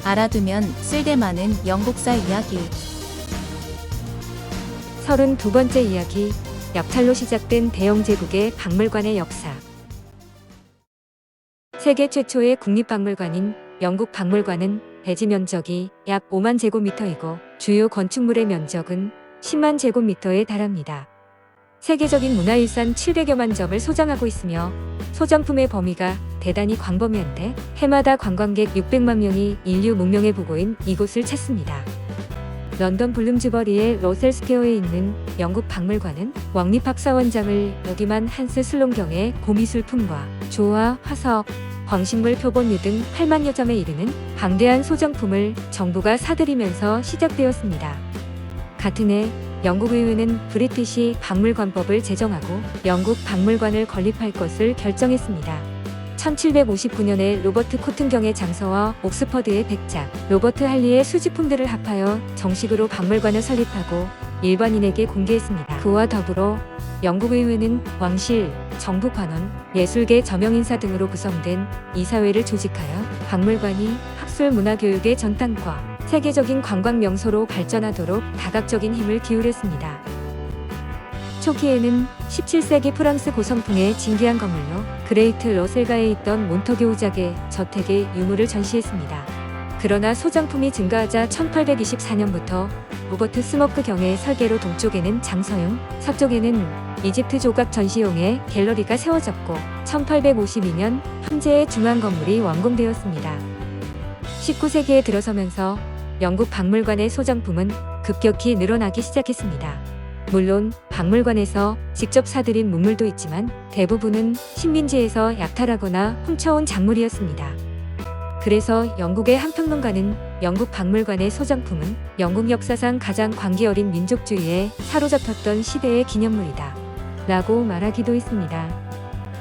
알아두면 쓸데많은 영국사 이야기. 32번째 이야기, 약탈로 시작된 대영 제국의 박물관의 역사. 세계 최초의 국립박물관인 영국 박물관은 대지 면적이 약 5만 제곱미터이고 주요 건축물의 면적은 10만 제곱미터에 달합니다. 세계적인 문화유산 700여만 점을 소장하고 있으며 소장품의 범위가 대단히 광범위한데 해마다 관광객 600만 명이 인류 문명의 보고인 이곳을 찾습니다. 런던 블룸즈버리의 러셀 스퀘어에 있는 영국 박물관은 왕립학 사원장을 역임한 한스 슬롱경의 고미술품과 조화, 화석, 광식물 표본류 등 8만여 점에 이르는 방대한 소장품을 정부가 사들이면서 시작되었습니다. 같은 해 영국 의회는 브리티시 박물관법을 제정하고 영국 박물관을 건립할 것을 결정했습니다. 1759년에 로버트 코튼경의 장서와 옥스퍼드의 백작, 로버트 할리의 수집품들을 합하여 정식으로 박물관을 설립하고 일반인에게 공개했습니다. 그와 더불어 영국 의회는 왕실, 정부 관원, 예술계 저명인사 등으로 구성된 이사회를 조직하여 박물관이 학술 문화교육의 전당과 세계적인 관광 명소로 발전하도록 다각적인 힘을 기울였습니다. 초기에는 17세기 프랑스 고성풍의 진귀한 건물로 그레이트 러셀가에 있던 몬터교 우작의 저택의 유물을 전시했습니다. 그러나 소장품이 증가하자 1824년부터 로버트 스모크 경의 설계로 동쪽에는 장서용, 서쪽에는 이집트 조각 전시용의 갤러리가 세워졌고 1852년 현재의 중앙 건물이 완공되었습니다. 19세기에 들어서면서 영국 박물관의 소장품은 급격히 늘어나기 시작했습니다. 물론 박물관에서 직접 사들인 문물도 있지만 대부분은 식민지에서 약탈하거나 훔쳐온 작물이었습니다. 그래서 영국의 한 평론가는 영국 박물관의 소장품은 영국 역사상 가장 관계 어린 민족주의에 사로잡혔던 시대의 기념물이다 라고 말하기도 했습니다.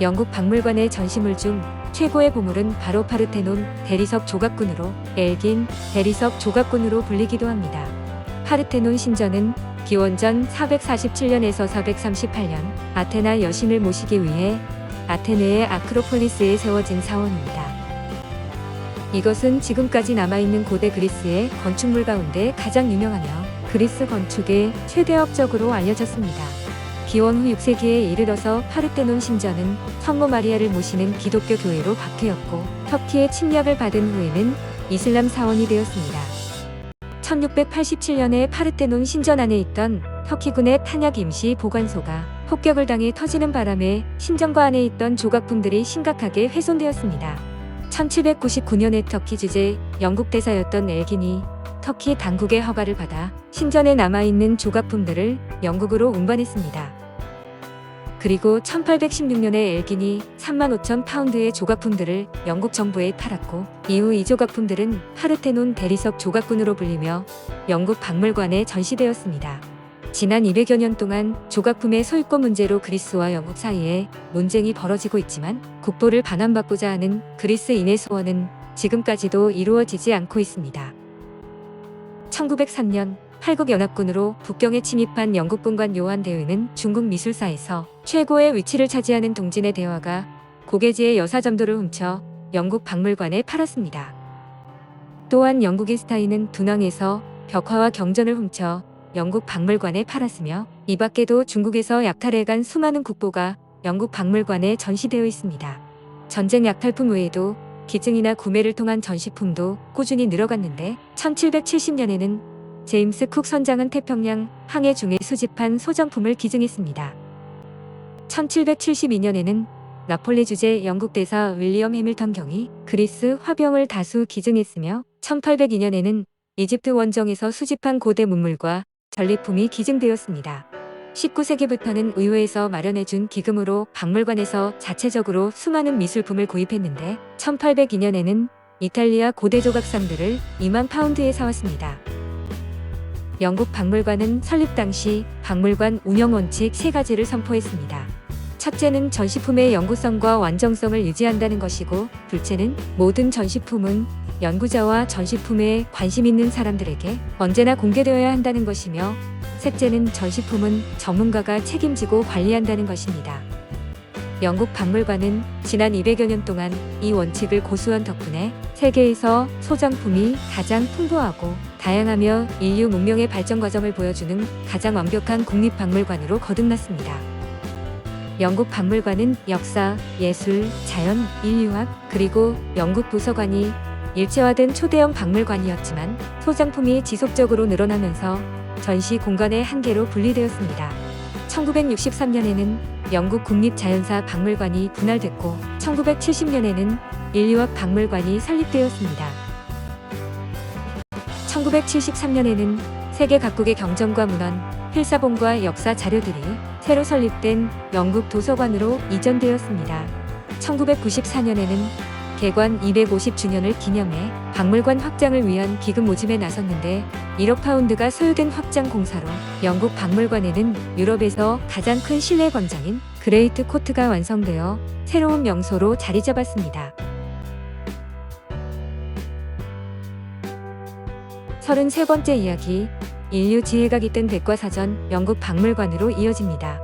영국 박물관의 전시물 중 최고의 보물은 바로 파르테논 대리석 조각군으로 엘긴 대리석 조각군으로 불리기도 합니다. 파르테논 신전은 기원전 447년에서 438년 아테나 여신을 모시기 위해 아테네의 아크로폴리스에 세워진 사원입니다. 이것은 지금까지 남아있는 고대 그리스의 건축물 가운데 가장 유명하며 그리스 건축의 최대업적으로 알려졌습니다. 기원 후 6세기에 이르러서 파르테논 신전은 성모 마리아를 모시는 기독교 교회로 바뀌었고 터키의 침략을 받은 후에는 이슬람 사원이 되었습니다. 1687년에 파르테논 신전 안에 있던 터키군의 탄약 임시 보관소가 폭격을 당해 터지는 바람에 신전과 안에 있던 조각품들이 심각하게 훼손되었습니다. 1799년에 터키 주재 영국 대사였던 엘긴이 터키 당국의 허가를 받아 신전에 남아있는 조각품들을 영국으로 운반했습니다. 그리고 1816년에 엘긴이 35,000파운드의 조각품들을 영국 정부에 팔았고 이후 이 조각품들은 파르테논 대리석 조각군으로 불리며 영국 박물관에 전시되었습니다. 지난 200여 년 동안 조각품의 소유권 문제로 그리스와 영국 사이에 논쟁이 벌어지고 있지만 국보를 반환받고자 하는 그리스인의 소원은 지금까지도 이루어지지 않고 있습니다. 1903년 팔국연합군으로 북경에 침입한 영국군관 요한 대위는 중국 미술사에서 최고의 위치를 차지하는 동진의 대화가 고개지의 여사점도를 훔쳐 영국 박물관에 팔았습니다. 또한 영국인 스타인은 둔왕에서 벽화와 경전을 훔쳐 영국 박물관에 팔았으며 이 밖에도 중국에서 약탈해간 수많은 국보가 영국 박물관에 전시되어 있습니다. 전쟁 약탈품 외에도 기증이나 구매를 통한 전시품도 꾸준히 늘어갔는데 1770년에는 제임스 쿡 선장은 태평양 항해 중에 수집한 소장품을 기증했습니다. 1772년에는 나폴리 주재 영국 대사 윌리엄 해밀턴 경이 그리스 화병을 다수 기증했으며 1802년에는 이집트 원정에서 수집한 고대 문물과 전리품이 기증되었습니다. 19세기부터는 의회에서 마련해준 기금으로 박물관에서 자체적으로 수많은 미술품을 구입했는데 1802년에는 이탈리아 고대 조각상들을 2만 파운드에 사왔습니다. 영국 박물관은 설립 당시 박물관 운영 원칙 3가지를 선포했습니다. 첫째는 전시품의 영구성과 완전성을 유지한다는 것이고, 둘째는 모든 전시품은 연구자와 전시품에 관심 있는 사람들에게 언제나 공개되어야 한다는 것이며, 셋째는 전시품은 전문가가 책임지고 관리한다는 것입니다. 영국 박물관은 지난 200여 년 동안 이 원칙을 고수한 덕분에 세계에서 소장품이 가장 풍부하고 다양하며 인류 문명의 발전 과정을 보여주는 가장 완벽한 국립박물관으로 거듭났습니다. 영국 박물관은 역사, 예술, 자연, 인류학, 그리고 영국 도서관이 일체화된 초대형 박물관이었지만 소장품이 지속적으로 늘어나면서 전시 공간의 한계로 분리되었습니다. 1963년에는 영국 국립자연사 박물관이 분할됐고 1970년에는 인류학 박물관이 설립되었습니다. 1973년에는 세계 각국의 경전과 문헌, 필사본과 역사 자료들이 새로 설립된 영국 도서관으로 이전되었습니다. 1994년에는 개관 250주년을 기념해 박물관 확장을 위한 기금 모집에 나섰는데 1억 파운드가 소요된 확장 공사로 영국 박물관에는 유럽에서 가장 큰 실내 광장인 그레이트 코트가 완성되어 새로운 명소로 자리 잡았습니다. 33번째 이야기, 인류 지혜가 깃든 백과사전 영국 박물관으로 이어집니다.